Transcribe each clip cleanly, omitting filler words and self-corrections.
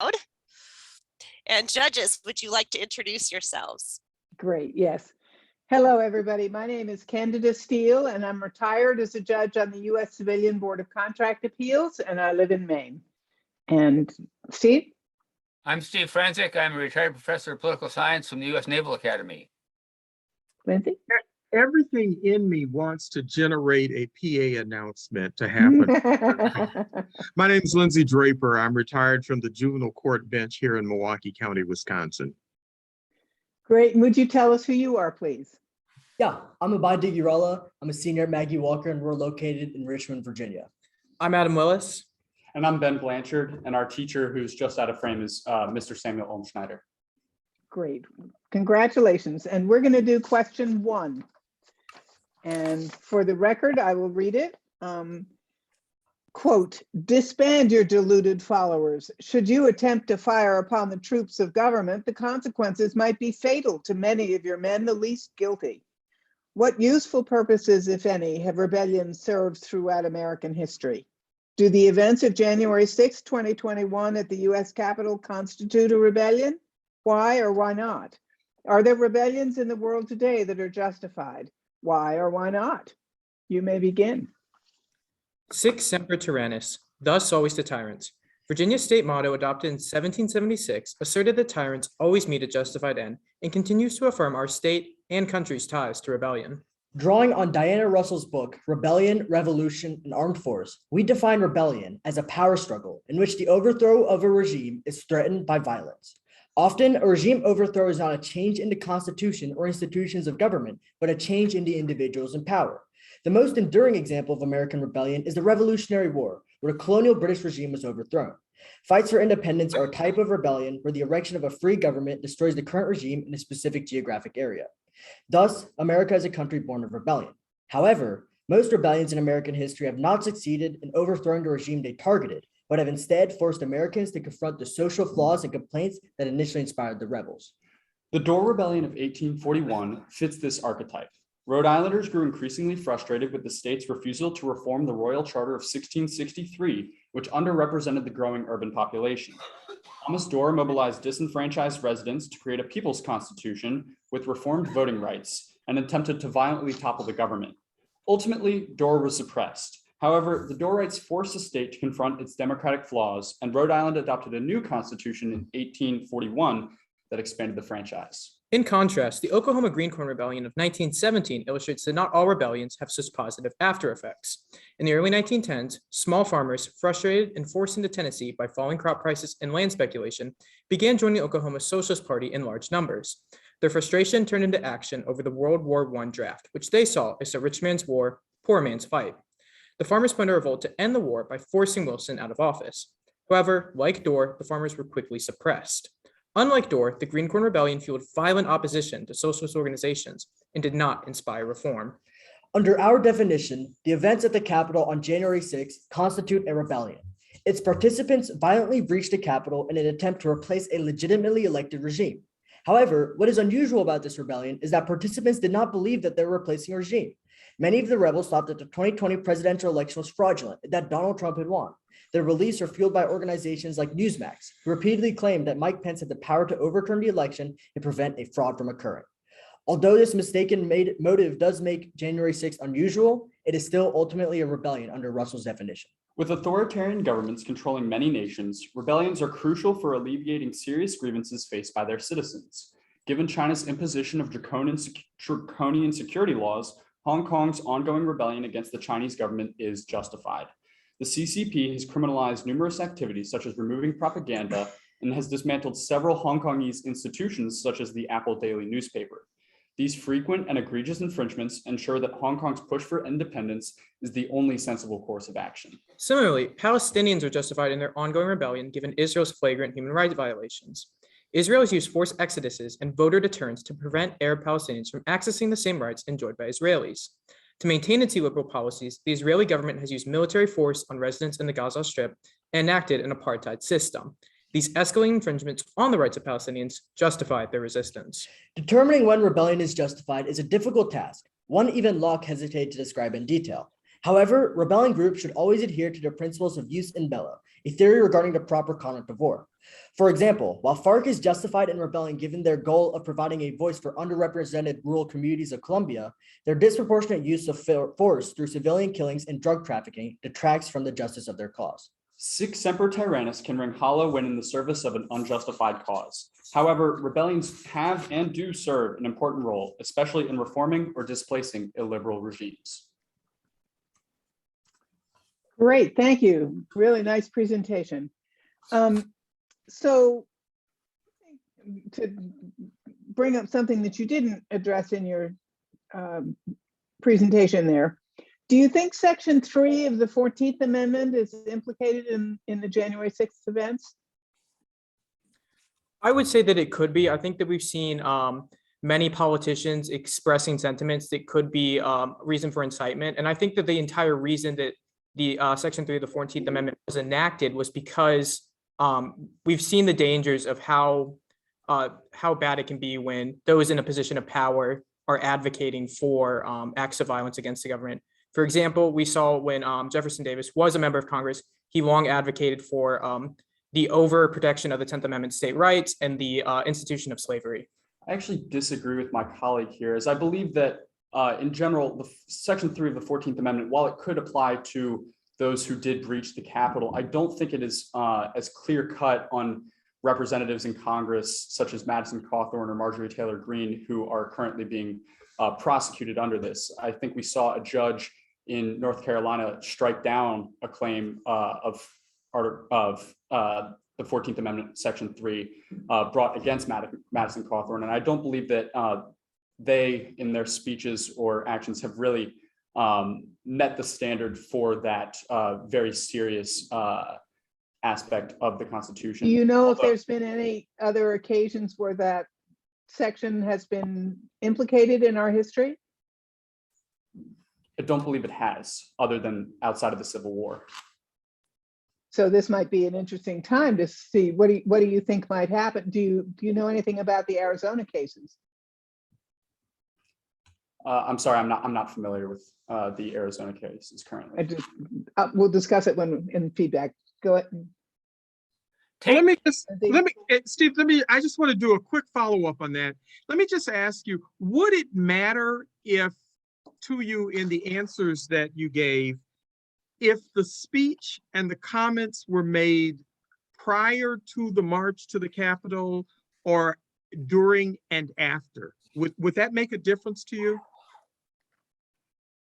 crowd. And judges, would you like to introduce yourselves? Great, yes. Hello, everybody. My name is Candida Steele, and I'm retired as a judge on the U.S. Civilian Board of Contract Appeals, and I live in Maine. And Steve? I'm Steve Franzik. I'm a retired professor of political science from the U.S. Naval Academy. Lindsay? Everything in me wants to generate a PA announcement to happen. My name is Lindsay Draper. I'm retired from the juvenile court bench here in Milwaukee County, Wisconsin. Great. And would you tell us who you are, please? Yeah, I'm Abadi Girella. I'm a senior at Maggie Walker, and we're located in Richmond, Virginia. I'm Adam Willis. And I'm Ben Blanchard, and our teacher who's just out of frame is Mr. Samuel Olmschneider. Great. Congratulations. And we're going to do question 1. And for the record, I will read it. Quote, disband your deluded followers. Should you attempt to fire upon the troops of government, the consequences might be fatal to many of your men, the least guilty. What useful purposes, if any, have rebellions served throughout American history? Do the events of January 6, 2021 at the US Capitol constitute a rebellion? Why or why not? Are there rebellions in the world today that are justified? Why or why not? You may begin. Sic semper tyrannis, thus always to tyrants. Virginia's state motto, adopted in 1776, asserted that tyrants always meet a justified end and continues to affirm our state and country's ties to rebellion. Drawing on Diana Russell's book, Rebellion, Revolution, and Armed Force, we define rebellion as a power struggle in which the overthrow of a regime is threatened by violence. Often, a regime overthrow is not a change in the constitution or institutions of government, but a change in the individuals in power. The most enduring example of American rebellion is the Revolutionary War, where the colonial British regime was overthrown. Fights for independence are a type of rebellion where the erection of a free government destroys the current regime in a specific geographic area. Thus, America is a country born of rebellion. However, most rebellions in American history have not succeeded in overthrowing the regime they targeted, but have instead forced Americans to confront the social flaws and complaints that initially inspired the rebels. The Dorr Rebellion of 1841 fits this archetype. Rhode Islanders grew increasingly frustrated with the state's refusal to reform the Royal Charter of 1663, which underrepresented the growing urban population. Thomas Dorr mobilized disenfranchised residents to create a people's constitution with reformed voting rights and attempted to violently topple the government. Ultimately, Dorr was suppressed. However, the Dorrites forced the state to confront its democratic flaws, and Rhode Island adopted a new constitution in 1841 that expanded the franchise. In contrast, the Oklahoma Green Corn Rebellion of 1917 illustrates that not all rebellions have such positive after effects. In the early 1910s, small farmers, frustrated and forced into Tennessee by falling crop prices and land speculation, began joining the Oklahoma Socialist Party in large numbers. Their frustration turned into action over the World War I draft, which they saw as a rich man's war, poor man's fight. The farmers planned a revolt to end the war by forcing Wilson out of office. However, like Dorr, the farmers were quickly suppressed. Unlike Dorr, the Green Corn Rebellion fueled violent opposition to socialist organizations and did not inspire reform. Under our definition, the events at the Capitol on January 6 constitute a rebellion. Its participants violently breached the Capitol in an attempt to replace a legitimately elected regime. However, what is unusual about this rebellion is that participants did not believe that they were replacing a regime. Many of the rebels thought that the 2020 presidential election was fraudulent and that Donald Trump had won. Their beliefs are fueled by organizations like Newsmax, who repeatedly claimed that Mike Pence had the power to overturn the election and prevent a fraud from occurring. Although this mistaken motive does make January 6th unusual, it is still ultimately a rebellion under Russell's definition. With authoritarian governments controlling many nations, rebellions are crucial for alleviating serious grievances faced by their citizens. Given China's imposition of draconian security laws, Hong Kong's ongoing rebellion against the Chinese government is justified. The CCP has criminalized numerous activities such as removing propaganda and has dismantled several Hong Kongese institutions such as the Apple Daily newspaper. These frequent and egregious infringements ensure that Hong Kong's push for independence is the only sensible course of action. Similarly, Palestinians are justified in their ongoing rebellion given Israel's flagrant human rights violations. Israel has used forced exoduses and voter deterrence to prevent Arab Palestinians from accessing the same rights enjoyed by Israelis. To maintain its illiberal policies, the Israeli government has used military force on residents in the Gaza Strip and enacted an apartheid system. These escalating infringements on the rights of Palestinians justify their resistance. Determining when rebellion is justified is a difficult task, one even Locke hesitated to describe in detail. However, rebelling groups should always adhere to the principles of jus in bello, a theory regarding the proper conduct of war. For example, while FARC is justified in rebelling given their goal of providing a voice for underrepresented rural communities of Colombia, their disproportionate use of force through civilian killings and drug trafficking detracts from the justice of their cause. Sic semper tyrannis can ring hollow when in the service of an unjustified cause. However, rebellions have and do serve an important role, especially in reforming or displacing illiberal regimes. Great, thank you. Really nice presentation. So to bring up something that you didn't address in your presentation there, do you think Section 3 of the 14th Amendment is implicated in the January 6th events? I would say that it could be. I think that we've seen many politicians expressing sentiments that could be reason for incitement. And I think that the entire reason that the Section 3 of the 14th Amendment was enacted was because we've seen the dangers of how bad it can be when those in a position of power are advocating for acts of violence against the government. For example, we saw when Jefferson Davis was a member of Congress, he long advocated for the overprotection of the 10th Amendment state rights and the institution of slavery. I actually disagree with my colleague here, as I believe that in general, the Section 3 of the 14th Amendment, while it could apply to those who did breach the Capitol, I don't think it is as clear cut on representatives in Congress, such as Madison Cawthorn or Marjorie Taylor Greene, who are currently being prosecuted under this. I think we saw a judge in North Carolina strike down a claim of the 14th Amendment, Section 3, brought against Madison Cawthorn. And I don't believe that they, in their speeches or actions, have really met the standard for that very serious aspect of the Constitution. Do you know if there's been any other occasions where that section has been implicated in our history? I don't believe it has, other than outside of the Civil War. So this might be an interesting time to see what do you think might happen? Do you know anything about the Arizona cases? I'm sorry, I'm not familiar with the Arizona cases currently. We'll discuss it when in feedback. Go ahead. Steve, I just want to do a quick follow-up on that. Let me just ask you, would it matter if, to you in the answers that you gave, if the speech and the comments were made prior to the march to the Capitol or during and after? Would that make a difference to you?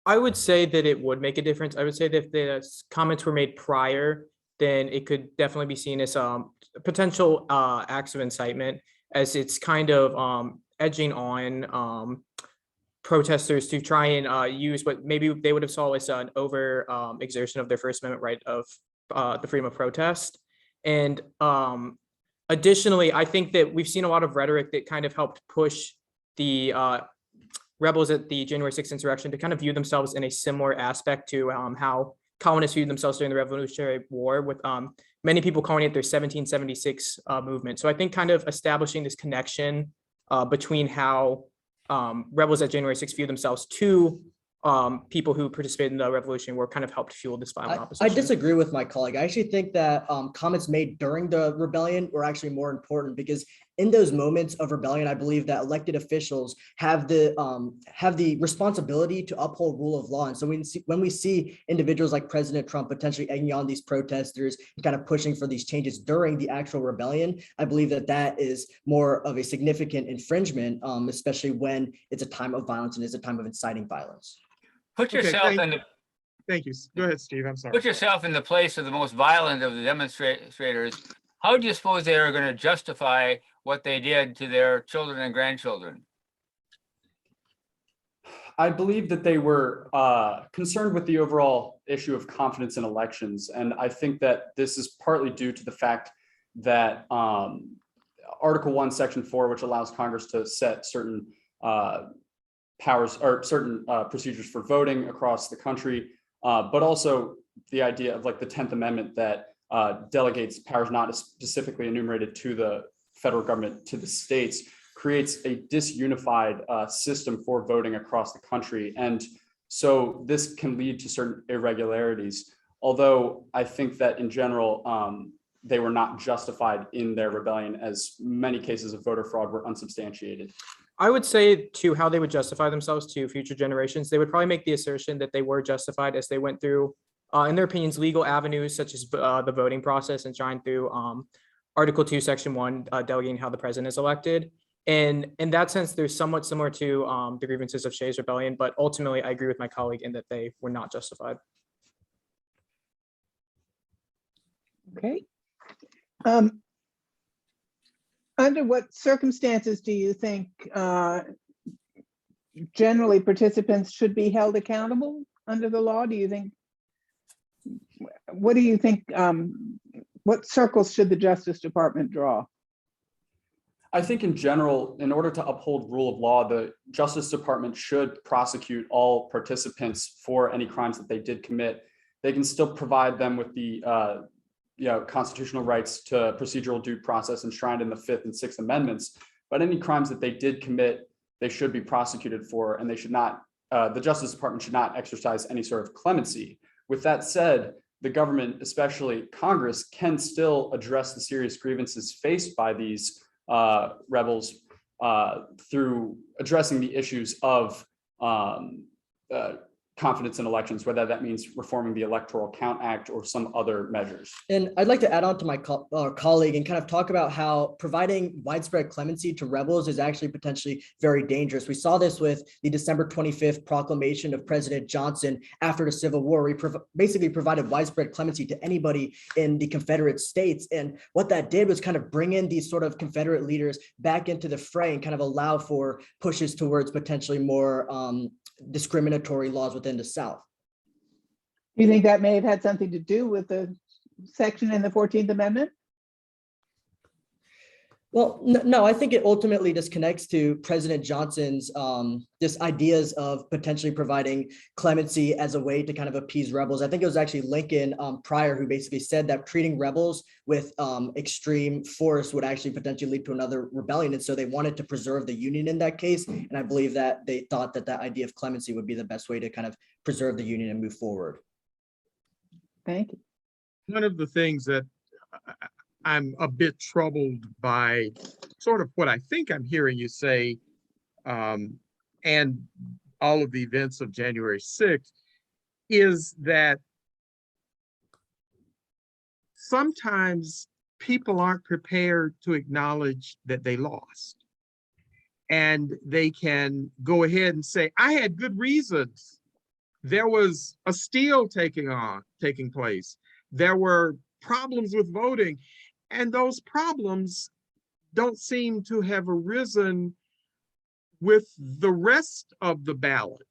I would say that it would make a difference. I would say that if the comments were made prior, then it could definitely be seen as potential acts of incitement, as it's kind of edging on protesters to try and use what maybe they would have saw as an over exertion of their First Amendment right of the freedom of protest. And additionally, I think that we've seen a lot of rhetoric that kind of helped push the rebels at the January 6th insurrection to kind of view themselves in a similar aspect to how colonists viewed themselves during the Revolutionary War, with many people calling it their 1776 movement. So I think kind of establishing this connection between how rebels at January 6th view themselves to people who participated in the Revolutionary War kind of helped fuel this violent opposition. I disagree with my colleague. I actually think that comments made during the rebellion were actually more important, because in those moments of rebellion, I believe that elected officials have the responsibility to uphold rule of law. And so when we see individuals like President Trump potentially egging on these protesters and kind of pushing for these changes during the actual rebellion, I believe that that is more of a significant infringement, especially when it's a time of violence and it's a time of inciting violence. Put yourself in the Thank you. Go ahead, Steve. I'm sorry. Put yourself in the place of the most violent of the demonstrators. How do you suppose they are going to justify what they did to their children and grandchildren? I believe that they were concerned with the overall issue of confidence in elections. And I think that this is partly due to the fact that Article 1, Section 4, which allows Congress to set certain powers or certain procedures for voting across the country, but also the idea of like the 10th Amendment that delegates powers not specifically enumerated to the federal government to the states, creates a disunified system for voting across the country. And so this can lead to certain irregularities. although I think that in general, they were not justified in their rebellion, as many cases of voter fraud were unsubstantiated. I would say to how they would justify themselves to future generations, they would probably make the assertion that they were justified as they went through, in their opinions, legal avenues such as the voting process and trying through Article 2, Section 1, delegating how the president is elected. And in that sense, they're somewhat similar to the grievances of Shays Rebellion, but ultimately I agree with my colleague in that they were not justified. Okay. Under what circumstances do you think generally participants should be held accountable under the law? Do you think, what do you think, what circles should the Justice Department draw? I think in general, in order to uphold rule of law, the Justice Department should prosecute all participants for any crimes that they did commit. They can still provide them with the constitutional rights to procedural due process enshrined in the 5th and 6th Amendments, but any crimes that they did commit, they should be prosecuted for, and they should not, the Justice Department should not exercise any sort of clemency. With that said, the government, especially Congress, can still address the serious grievances faced by these rebels through addressing the issues of confidence in elections, whether that means reforming the Electoral Count Act or some other measures. And I'd like to add on to my colleague and kind of talk about how providing widespread clemency to rebels is actually potentially very dangerous. We saw this with the December 25th proclamation of President Johnson after the Civil War. He basically provided widespread clemency to anybody in the Confederate States. And what that did was kind of bring in these sort of Confederate leaders back into the fray and kind of allow for pushes towards potentially more discriminatory laws within the South. Do you think that may have had something to do with the section in the 14th Amendment? Well, no, I think it ultimately just connects to President Johnson's just ideas of potentially providing clemency as a way to kind of appease rebels. I think it was actually Lincoln prior who basically said that treating rebels with extreme force would actually potentially lead to another rebellion. And so they wanted to preserve the Union in that case. And I believe that they thought that that idea of clemency would be the best way to kind of preserve the Union and move forward. Thank you. One of the things that I'm a bit troubled by sort of what I think I'm hearing you say, and all of the events of January 6th, is that sometimes people aren't prepared to acknowledge that they lost. And they can go ahead and say, I had good reasons. There was a steal taking place. There were problems with voting. And those problems don't seem to have arisen with the rest of the ballot,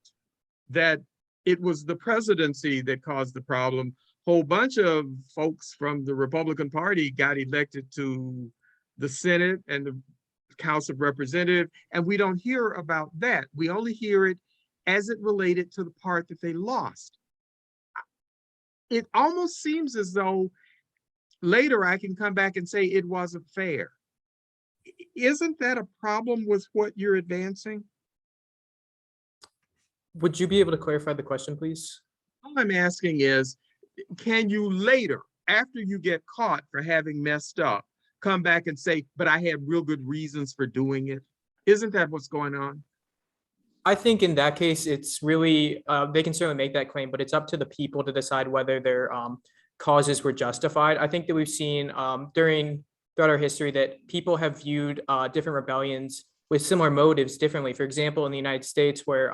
that it was the presidency that caused the problem. Whole bunch of folks from the Republican Party got elected to the Senate and the House of Representatives, and we don't hear about that. We only hear it as it related to the part that they lost. It almost seems as though later I can come back and say it wasn't fair. Isn't that a problem with what you're advancing? Would you be able to clarify the question, please? All I'm asking is, can you later, after you get caught for having messed up, come back and say, but I had real good reasons for doing it? Isn't that what's going on? I think in that case, it's really, they can certainly make that claim, but it's up to the people to decide whether their causes were justified. I think that we've seen throughout our history that people have viewed different rebellions with similar motives differently. For example, in the United States, where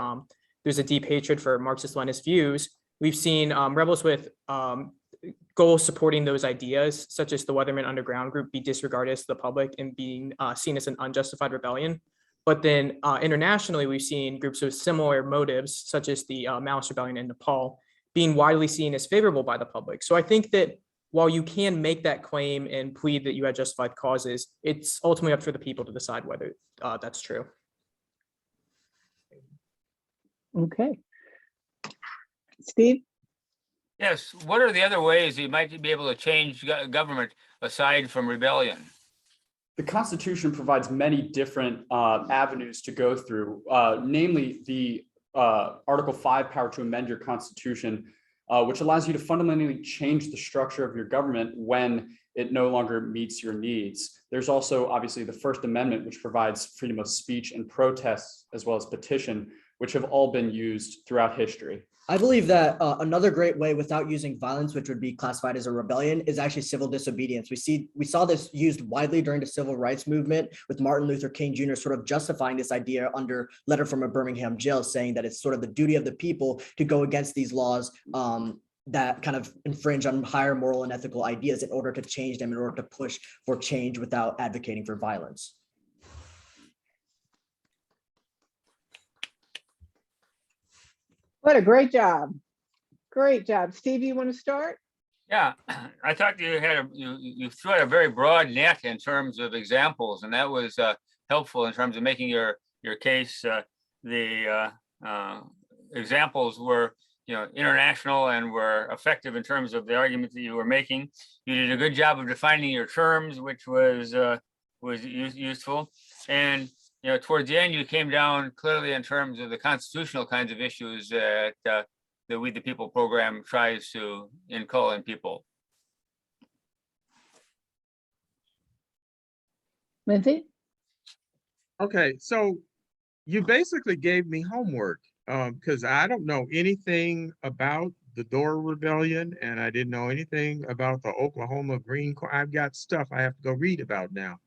there's a deep hatred for Marxist-Leninist views, we've seen rebels with goals supporting those ideas, such as the Weatherman Underground Group, be disregarded to the public and being seen as an unjustified rebellion. But then internationally, we've seen groups with similar motives, such as the Maoist Rebellion in Nepal, being widely seen as favorable by the public. So I think that while you can make that claim and plead that you had justified causes, it's ultimately up for the people to decide whether that's true. Okay. Steve? Yes, what are the other ways you might be able to change government aside from rebellion? The Constitution provides many different avenues to go through, namely the Article 5 power to amend your Constitution which allows you to fundamentally change the structure of your government when it no longer meets your needs. There's also obviously the First Amendment, which provides freedom of speech and protest, as well as petition, which have all been used throughout history. I believe that another great way without using violence, which would be classified as a rebellion, is actually civil disobedience. We saw this used widely during the civil rights movement with Martin Luther King Jr. sort of justifying this idea under letter from a Birmingham jail, saying that it's sort of the duty of the people to go against these laws that kind of infringe on higher moral and ethical ideas in order to change them, in order to push for change without advocating for violence. What a great job. Great job. Steve, you want to start? Yeah, I thought you had you threw out a very broad net in terms of examples, and that was helpful in terms of making your case. The examples were international and were effective in terms of the argument that you were making. You did a good job of defining your terms, which was useful. And towards the end, you came down clearly in terms of the constitutional kinds of issues that the We the People program tries to inculcate in people. Lindsay? Okay, so you basically gave me homework because I don't know anything about the Dora Rebellion, and I didn't know anything about the Oklahoma Green Corps. I've got stuff I have to go read about now.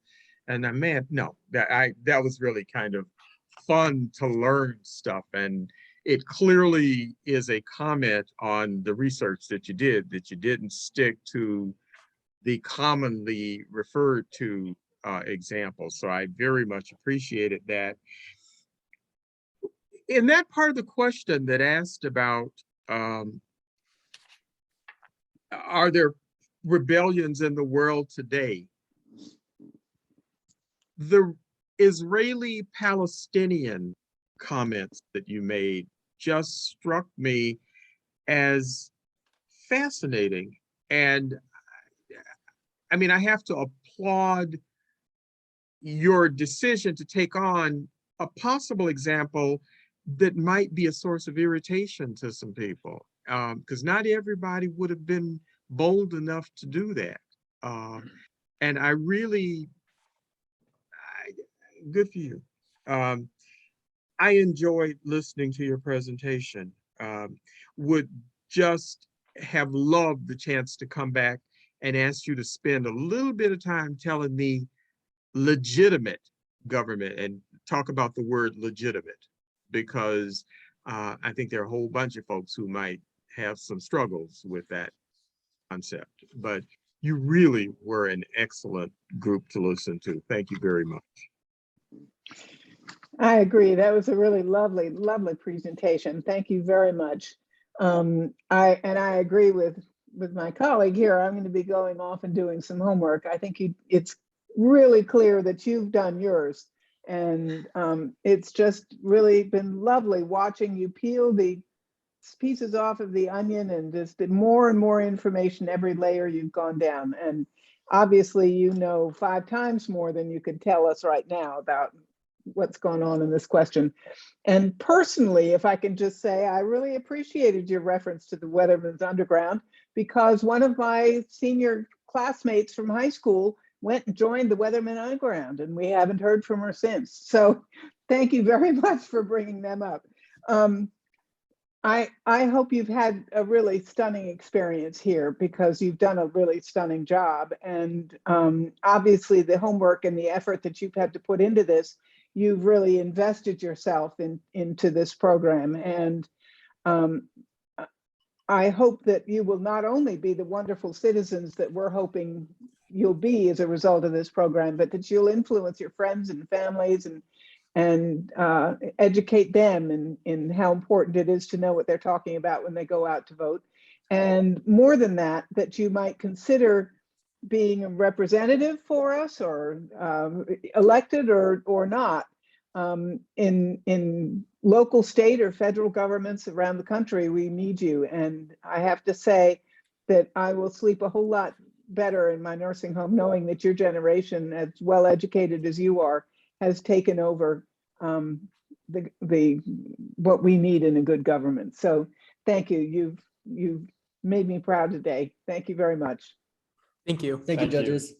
And I that was really kind of fun to learn stuff. And it clearly is a comment on the research that you did, that you didn't stick to the commonly referred to examples. So I very much appreciated that. In that part of the question that asked about, are there rebellions in the world today? The Israeli-Palestinian comments that you made just struck me as fascinating. And I mean, I have to applaud your decision to take on a possible example that might be a source of irritation to some people, because not everybody would have been bold enough to do that. And I really, good for you. I enjoyed listening to your presentation. Would just have loved the chance to come back and ask you to spend a little bit of time telling me legitimate government and talk about the word legitimate, because I think there are a whole bunch of folks who might have some struggles with that concept. But you really were an excellent group to listen to. Thank you very much. I agree. That was a really lovely, lovely presentation. Thank you very much. I agree with my colleague here. I'm going to be going off and doing some homework. I think it's really clear that you've done yours. And it's just really been lovely watching you peel the pieces off of the onion and just more and more information every layer you've gone down. And obviously, 5 times more than you could tell us right now about what's going on in this question. And personally, if I can just say, I really appreciated your reference to the Weatherman's Underground, because one of my senior classmates from high school went and joined the Weatherman Underground, and we haven't heard from her since. So thank you very much for bringing them up. I hope you've had a really stunning experience here, because you've done a really stunning job. And obviously the homework and the effort that you've had to put into this, you've really invested yourself into this program. And I hope that you will not only be the wonderful citizens that we're hoping you'll be as a result of this program, but that you'll influence your friends and families and educate them in how important it is to know what they're talking about when they go out to vote. And more than that, that you might consider being a representative for us, or elected or not, in local, state, or federal governments around the country. We need you. And I have to say that I will sleep a whole lot better in my nursing home knowing that your generation, as well educated as you are, has taken over what we need in a good government. So thank you. you made me proud today. Thank you very much. Thank you. Thank you, Thank you. judges.